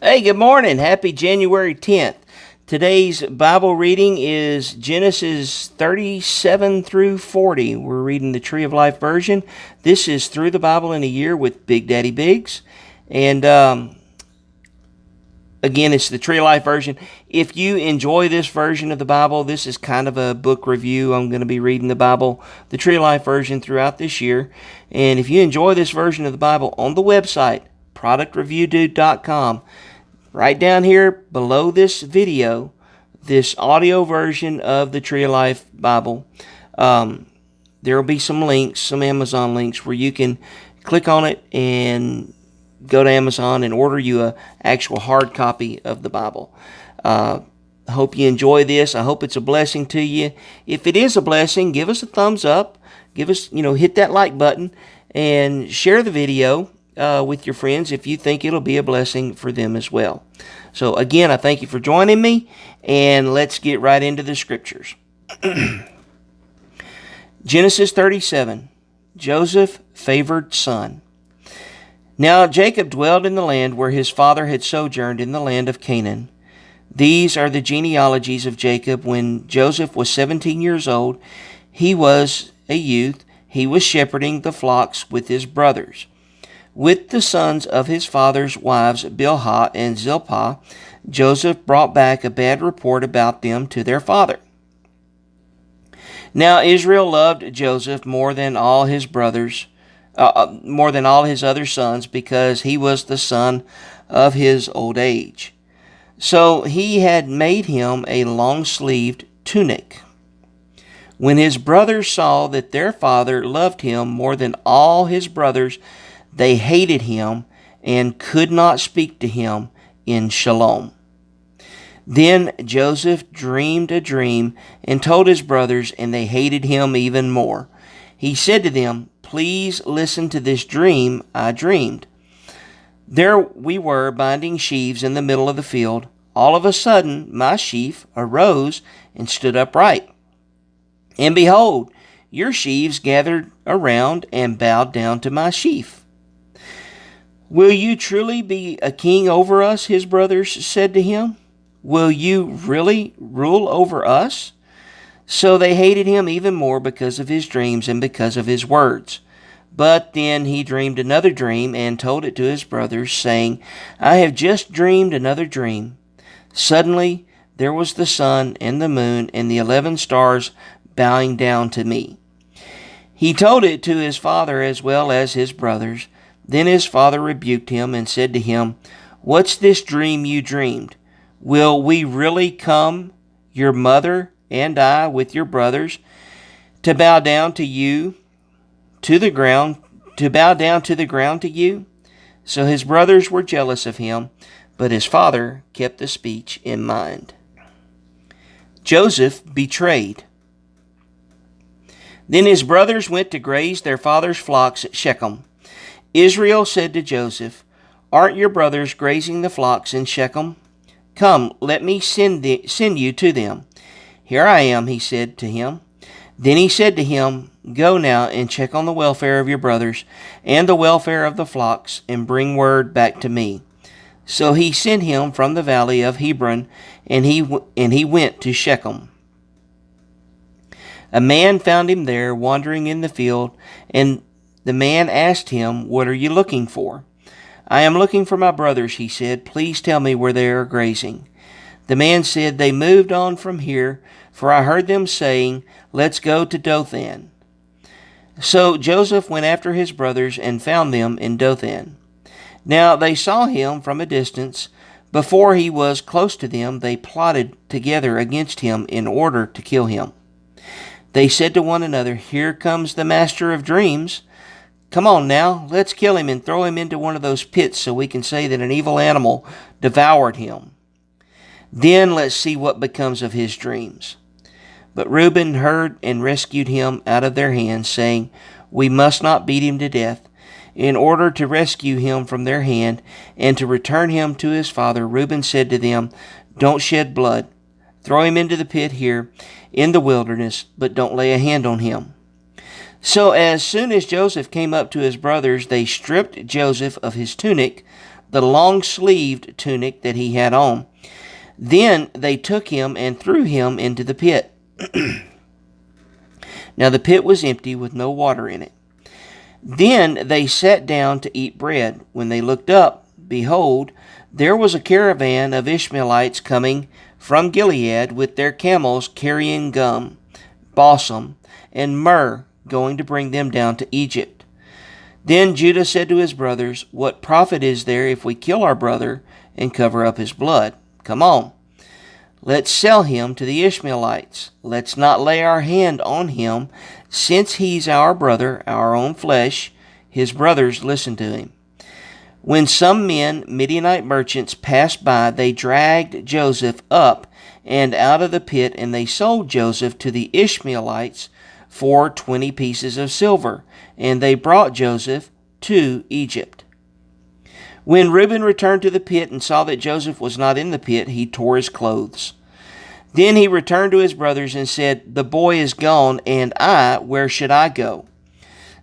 Hey, good morning. Happy January 10th. Today's Bible reading is Genesis 37 through 40. We're reading the Tree of Life version. This is Through the Bible in a Year with BigDaddyBigz. And again, it's the Tree of Life version. If you enjoy this version of the Bible, this is kind of a book review. I'm going to be reading the Bible, the Tree of Life version, throughout this year. And if you enjoy this version of the Bible, on the website, productreviewdude.com, right down here below this video, this audio version of the Tree of Life Bible, there will be some links, some Amazon links, where you can click on it and go to Amazon and order you a actual hard copy of the Bible. I hope you enjoy this. I hope it's a blessing to you. If it is a blessing, give us a thumbs up. Give us, hit that like button and share the video with your friends if you think it'll be a blessing for them as well. So again, I thank you for joining me, and let's get right into the scriptures. Genesis 37, Joseph, favored son. Now Jacob dwelled in the land where his father had sojourned in the land of Canaan. These are the genealogies of Jacob. When Joseph was 17 years old, he was a youth. He was shepherding the flocks with his brothers. With the sons of his father's wives, Bilhah and Zilpah, Joseph brought back a bad report about them to their father. Now Israel loved Joseph more than all his brothers, more than all his other sons, because he was the son of his old age. So he had made him a long-sleeved tunic. When his brothers saw that their father loved him more than all his brothers, they hated him and could not speak to him in shalom. Then Joseph dreamed a dream and told his brothers, and they hated him even more. He said to them, "Please listen to this dream I dreamed. There we were binding sheaves in the middle of the field. All of a sudden my sheaf arose and stood upright. And behold, your sheaves gathered around and bowed down to my sheaf. Will you truly be a king over us?" his brothers said to him. "Will you really rule over us?" So they hated him even more because of his dreams and because of his words. But then he dreamed another dream and told it to his brothers, saying, "I have just dreamed another dream. Suddenly there was the sun and the moon and the 11 stars bowing down to me." He told it to his father as well as his brothers. Then his father rebuked him and said to him, "What's this dream you dreamed? Will we really come, your mother and I, with your brothers, to bow down to you, to the ground, to bow down to the ground to you?" So his brothers were jealous of him, but his father kept the speech in mind. Joseph betrayed. Then his brothers went to graze their father's flocks at Shechem. Israel said to Joseph, "Aren't your brothers grazing the flocks in Shechem? Come, let me send you to them." "Here I am," he said to him. Then he said to him, "Go now and check on the welfare of your brothers and the welfare of the flocks, and bring word back to me." So he sent him from the valley of Hebron, and he went to Shechem. A man found him there, wandering in the field, and the man asked him, "What are you looking for?" "I am looking for my brothers," he said. "Please tell me where they are grazing." The man said, "They moved on from here, for I heard them saying, 'Let's go to Dothan.'" So Joseph went after his brothers and found them in Dothan. Now they saw him from a distance. Before he was close to them, they plotted together against him in order to kill him. They said to one another, "Here comes the master of dreams. Come on now, let's kill him and throw him into one of those pits so we can say that an evil animal devoured him. Then let's see what becomes of his dreams." But Reuben heard and rescued him out of their hands, saying, "We must not beat him to death." In order to rescue him from their hand and to return him to his father, Reuben said to them, "Don't shed blood. Throw him into the pit here in the wilderness, but don't lay a hand on him." So as soon as Joseph came up to his brothers, they stripped Joseph of his tunic, the long-sleeved tunic that he had on. Then they took him and threw him into the pit. Now the pit was empty with no water in it. Then they sat down to eat bread. When they looked up, behold, there was a caravan of Ishmaelites coming from Gilead with their camels carrying gum, balsam, and myrrh, going to bring them down to Egypt. Then Judah said to his brothers, "What profit is there if we kill our brother and cover up his blood? Come on, let's sell him to the Ishmaelites. Let's not lay our hand on him, since he's our brother, our own flesh." His brothers listened to him. When some men, Midianite merchants, passed by, they dragged Joseph up and out of the pit, and they sold Joseph to the Ishmaelites for 20 pieces of silver, and they brought Joseph to Egypt. When Reuben returned to the pit and saw that Joseph was not in the pit, he tore his clothes. Then he returned to his brothers and said, "The boy is gone, and where should I go?"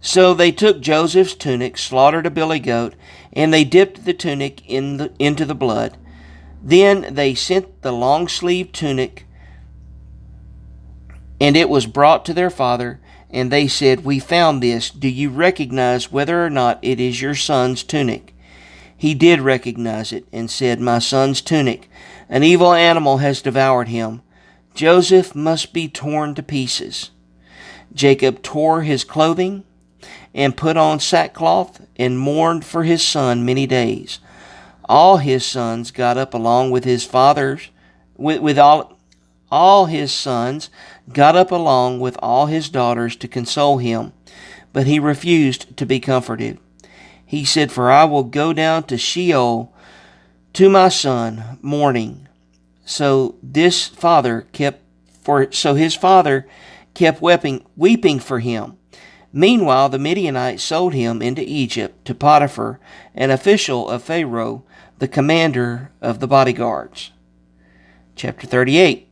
So they took Joseph's tunic, slaughtered a billy goat, and they dipped the tunic into the blood. Then they sent the long-sleeved tunic, and it was brought to their father, and they said, "We found this. Do you recognize whether or not it is your son's tunic?" He did recognize it, and said, "My son's tunic. An evil animal has devoured him. Joseph must be torn to pieces." Jacob tore his clothing and put on sackcloth and mourned for his son many days. All his sons got up along with his fathers, all his sons got up along with all his daughters to console him, but he refused to be comforted. He said, "For I will go down to Sheol to my son, mourning." So his father kept weeping for him. Meanwhile, the Midianites sold him into Egypt to Potiphar, an official of Pharaoh, the commander of the bodyguards. Chapter 38.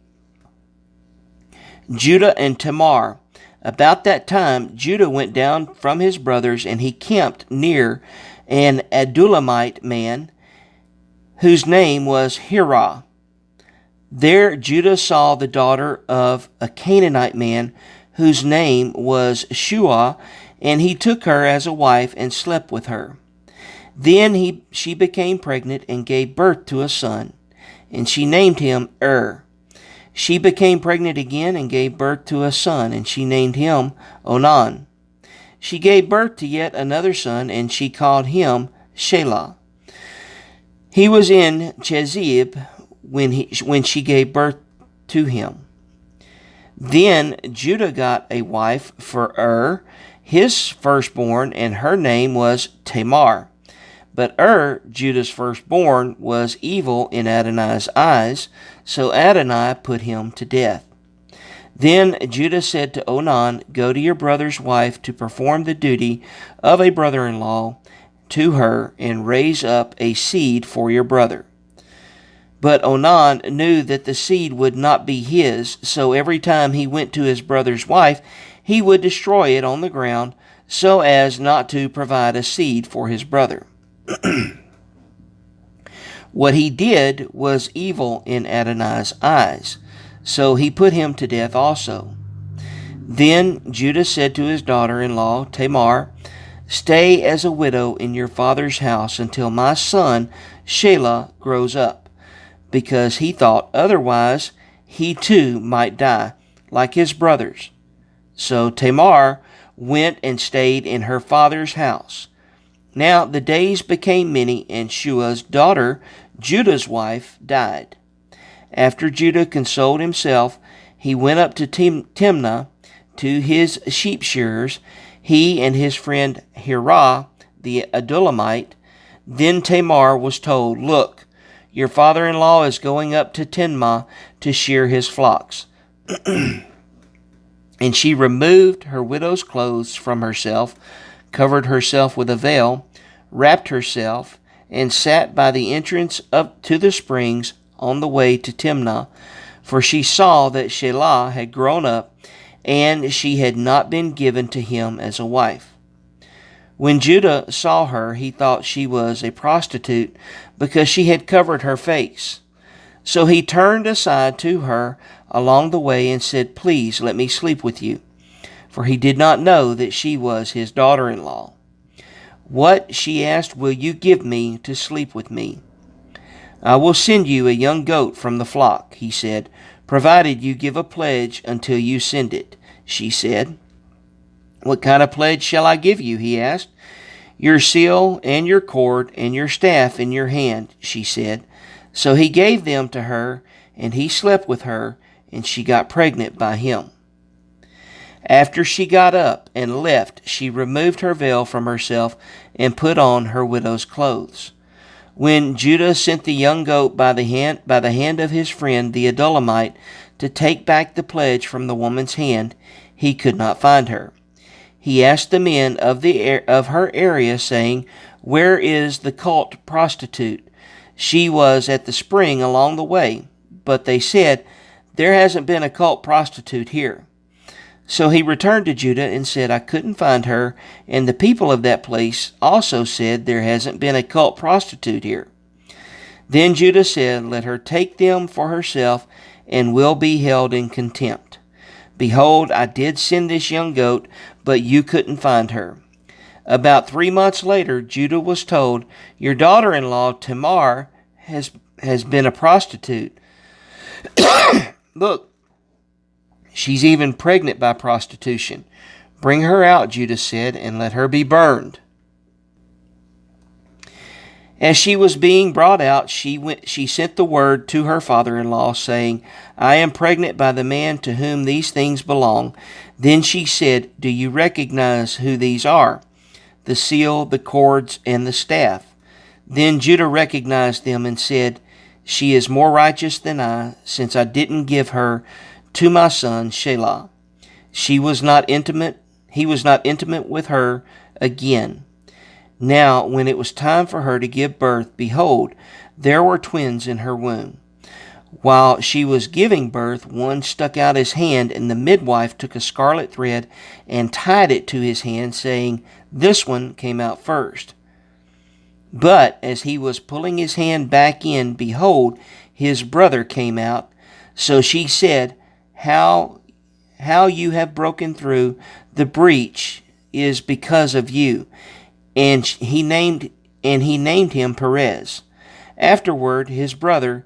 Judah and Tamar. About that time, Judah went down from his brothers, and he camped near an Adullamite man, whose name was Hirah. There Judah saw the daughter of a Canaanite man, whose name was Shua, and he took her as a wife and slept with her. Then she became pregnant and gave birth to a son, and she named him She became pregnant again and gave birth to a son, and she named him Onan. She gave birth to yet another son, and she called him Shelah. He was in Chezib when she gave birth to him. Then Judah got a wife for his firstborn, and her name was Tamar. But Judah's firstborn, was evil in Adonai's eyes, so Adonai put him to death. Then Judah said to Onan, "Go to your brother's wife to perform the duty of a brother-in-law to her, and raise up a seed for your brother." But Onan knew that the seed would not be his, so every time he went to his brother's wife, he would destroy it on the ground, so as not to provide a seed for his brother. What he did was evil in Adonai's eyes, so he put him to death also. Then Judah said to his daughter-in-law Tamar, "Stay as a widow in your father's house until my son Shelah grows up," because he thought otherwise he too might die, like his brothers. So Tamar went and stayed in her father's house. Now the days became many, and Shua's daughter, Judah's wife, died. After Judah consoled himself, he went up to Timnah to his sheep shearers, he and his friend Hirah the Adullamite. Then Tamar was told, "Look, your father-in-law is going up to Timnah to shear his flocks." And she removed her widow's clothes from herself, covered herself with a veil, wrapped herself, and sat by the entrance to the springs on the way to Timnah, for she saw that Shelah had grown up, and she had not been given to him as a wife. When Judah saw her, he thought she was a prostitute because she had covered her face. So he turned aside to her along the way and said, "Please let me sleep with you." For he did not know that she was his daughter-in-law. "What," she asked, "will you give me to sleep with me?" "I will send you a young goat from the flock," he said, "provided you give a pledge until you send it," she said. "What kind of pledge shall I give you?" he asked. "Your seal and your cord and your staff in your hand," she said. So he gave them to her, and he slept with her, and she got pregnant by him. After she got up and left, she removed her veil from herself and put on her widow's clothes. When Judah sent the young goat by the hand of his friend the Adullamite to take back the pledge from the woman's hand, he could not find her. He asked the men of her area, saying, "Where is the cult prostitute? She was at the spring along the way." But they said, "There hasn't been a cult prostitute here." So he returned to Judah and said, "I couldn't find her, and the people of that place also said there hasn't been a cult prostitute here." Then Judah said, "Let her take them for herself, and will be held in contempt. Behold, I did send this young goat, but you couldn't find her." About 3 months later, Judah was told, "Your daughter-in-law Tamar has been a prostitute. Look, she's even pregnant by prostitution. Bring her out," Judah said, "and let her be burned." As she was being brought out, she sent the word to her father-in-law, saying, "I am pregnant by the man to whom these things belong." Then she said, "Do you recognize who these are? The seal, the cords, and the staff." Then Judah recognized them and said, "She is more righteous than I, since I didn't give her to my son Shelah." He was not intimate with her again. Now, when it was time for her to give birth, behold, there were twins in her womb. While she was giving birth, one stuck out his hand, and the midwife took a scarlet thread and tied it to his hand, saying, "This one came out first." But as he was pulling his hand back in, behold, his brother came out. So she said, How you have broken through the breach is because of you." And he named him Perez. Afterward, his brother,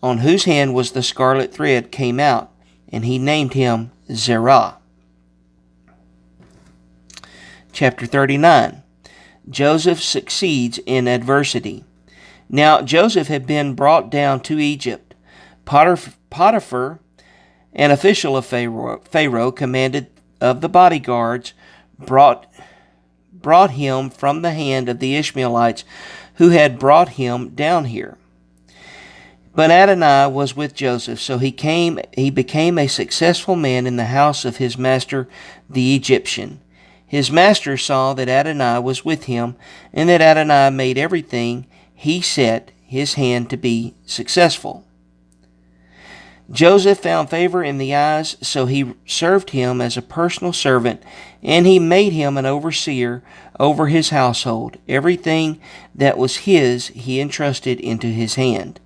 on whose hand was the scarlet thread, came out, and he named him Zerah. Chapter 39. Joseph succeeds in adversity. Now Joseph had been brought down to Egypt. Potiphar, an official of Pharaoh, commanded of the bodyguards, brought him from the hand of the Ishmaelites who had brought him down here. But Adonai was with Joseph, so he became a successful man in the house of his master the Egyptian. His master saw that Adonai was with him, and that Adonai made everything he set his hand to be successful. Joseph found favor in the eyes, so he served him as a personal servant, and he made him an overseer over his household. Everything that was his he entrusted into his hand.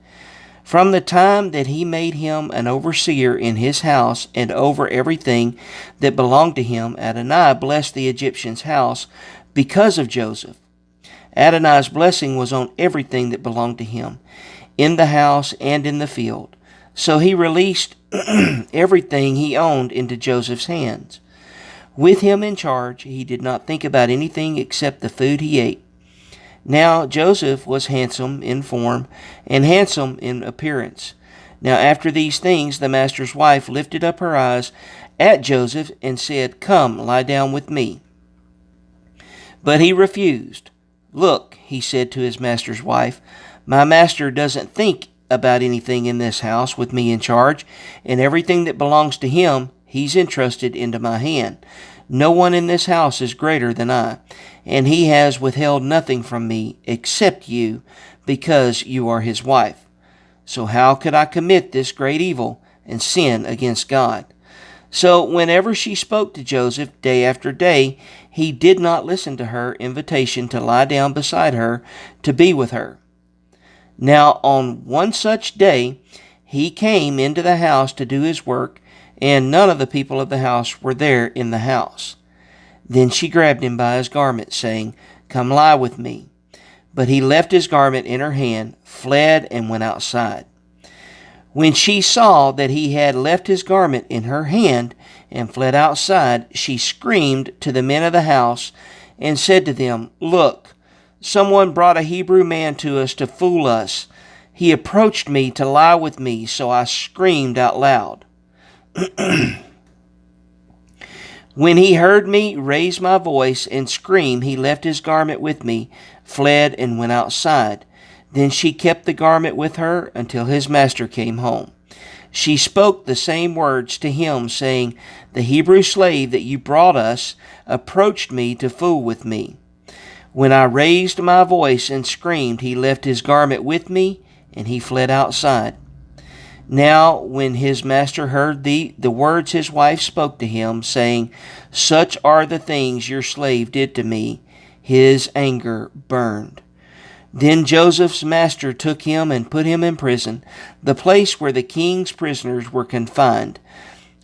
From the time that he made him an overseer in his house and over everything that belonged to him, Adonai blessed the Egyptian's house because of Joseph. Adonai's blessing was on everything that belonged to him, in the house and in the field. So he released everything he owned into Joseph's hands. With him in charge, he did not think about anything except the food he ate. Now Joseph was handsome in form and handsome in appearance. Now after these things the master's wife lifted up her eyes at Joseph and said, "Come, lie down with me." But he refused. "Look," he said to his master's wife, "my master doesn't think about anything in this house with me in charge, and everything that belongs to him he's entrusted into my hand. No one in this house is greater than I, and he has withheld nothing from me except you, because you are his wife. So how could I commit this great evil and sin against God?" So whenever she spoke to Joseph day after day, he did not listen to her invitation to lie down beside her to be with her. Now on one such day, he came into the house to do his work, and none of the people of the house were there in the house. Then she grabbed him by his garment, saying, "Come lie with me." But he left his garment in her hand, fled, and went outside. When she saw that he had left his garment in her hand and fled outside, she screamed to the men of the house and said to them, "Look, someone brought a Hebrew man to us to fool us. He approached me to lie with me, so I screamed out loud. When he heard me raise my voice and scream, he left his garment with me, fled, and went outside. Then she kept the garment with her until his master came home. She spoke the same words to him, saying, 'The Hebrew slave that you brought us approached me to fool with me. When I raised my voice and screamed, he left his garment with me, and he fled outside.' Now when his master heard the words his wife spoke to him, saying, 'Such are the things your slave did to me,' his anger burned. Then Joseph's master took him and put him in prison, the place where the king's prisoners were confined.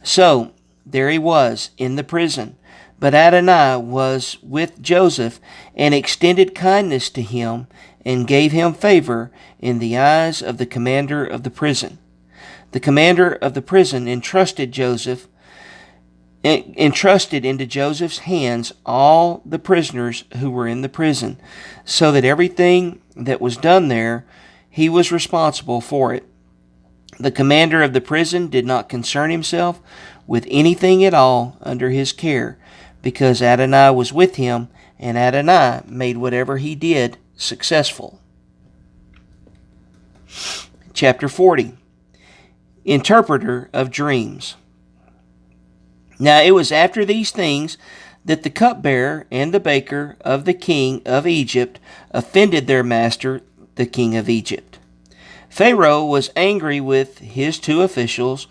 So there he was in the prison. But Adonai was with Joseph and extended kindness to him and gave him favor in the eyes of the commander of the prison. The commander of the prison entrusted into Joseph's hands all the prisoners who were in the prison, so that everything that was done there, he was responsible for it. The commander of the prison did not concern himself with anything at all under his care, because Adonai was with him, and Adonai made whatever he did successful. Chapter 40. Interpreter of Dreams. Now it was after these things that the cupbearer and the baker of the king of Egypt offended their master, the king of Egypt. Pharaoh was angry with his two officials,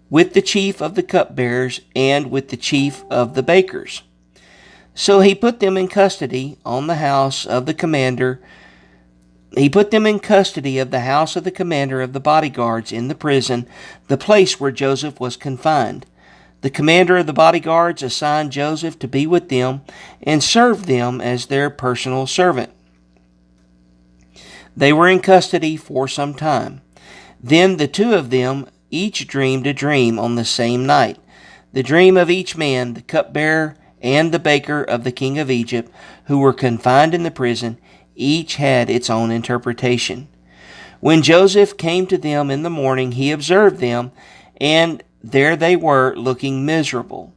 with the chief of the cupbearers and with the chief of the bakers. So he put them in custody on the house of the commander. He put them in custody of the house of the commander of the bodyguards in the prison, the place where Joseph was confined. The commander of the bodyguards assigned Joseph to be with them and serve them as their personal servant. They were in custody for some time. Then the two of them each dreamed a dream on the same night. The dream of each man, the cupbearer and the baker of the king of Egypt, who were confined in the prison, each had its own interpretation. When Joseph came to them in the morning, he observed them, and there they were, looking miserable.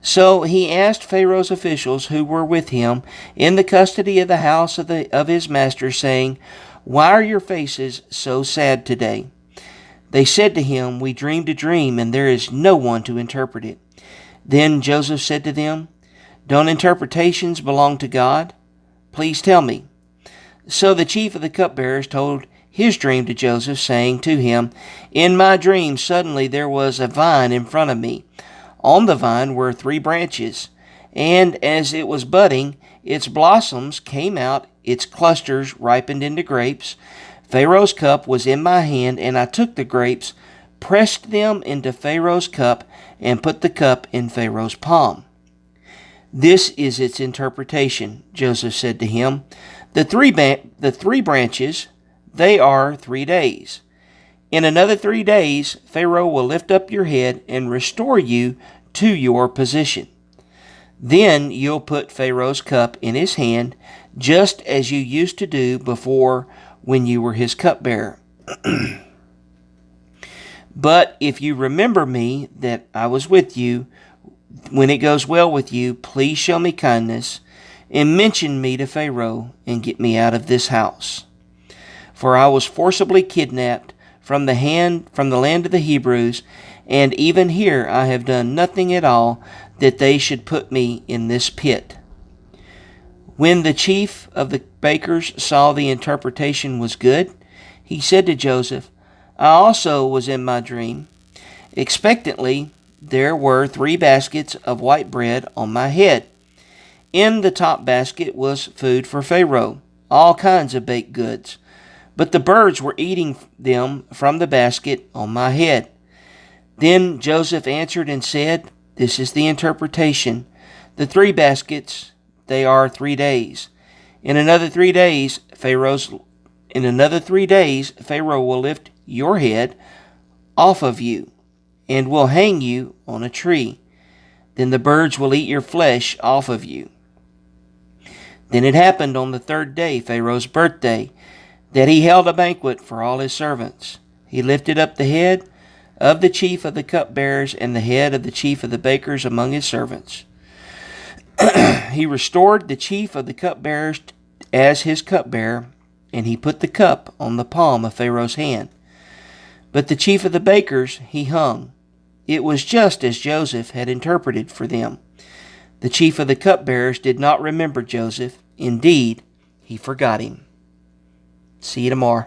So he asked Pharaoh's officials who were with him in the custody of the house of his master, saying, "Why are your faces so sad today?" They said to him, "We dreamed a dream, and there is no one to interpret it." Then Joseph said to them, "Don't interpretations belong to God? Please tell me." So the chief of the cupbearers told his dream to Joseph, saying to him, "In my dream suddenly there was a vine in front of me. On the vine were 3 branches, and as it was budding, its blossoms came out, its clusters ripened into grapes. Pharaoh's cup was in my hand, and I took the grapes, pressed them into Pharaoh's cup, and put the cup in Pharaoh's palm." "This is its interpretation," Joseph said to him. The three branches, they are 3 days. In another 3 days, Pharaoh will lift up your head and restore you to your position. Then you'll put Pharaoh's cup in his hand, just as you used to do before when you were his cupbearer. But if you remember me, that I was with you, when it goes well with you, please show me kindness and mention me to Pharaoh and get me out of this house. For I was forcibly kidnapped from the land of the Hebrews, and even here I have done nothing at all that they should put me in this pit." When the chief of the bakers saw the interpretation was good, he said to Joseph, "I also was in my dream. Expectantly there were 3 baskets of white bread on my head. In the top basket was food for Pharaoh, all kinds of baked goods. But the birds were eating them from the basket on my head. Then Joseph answered and said, This is the interpretation. The 3 baskets, they are 3 days. In another 3 days, Pharaoh will lift your head off of you and will hang you on a tree. Then the birds will eat your flesh off of you. Then it happened on the 3rd day, Pharaoh's birthday, that he held a banquet for all his servants. He lifted up the head of the chief of the cupbearers and the head of the chief of the bakers among his servants. He restored the chief of the cupbearers as his cupbearer, and he put the cup on the palm of Pharaoh's hand. But the chief of the bakers he hung. It was just as Joseph had interpreted for them. The chief of the cupbearers did not remember Joseph. Indeed, he forgot him. See you tomorrow.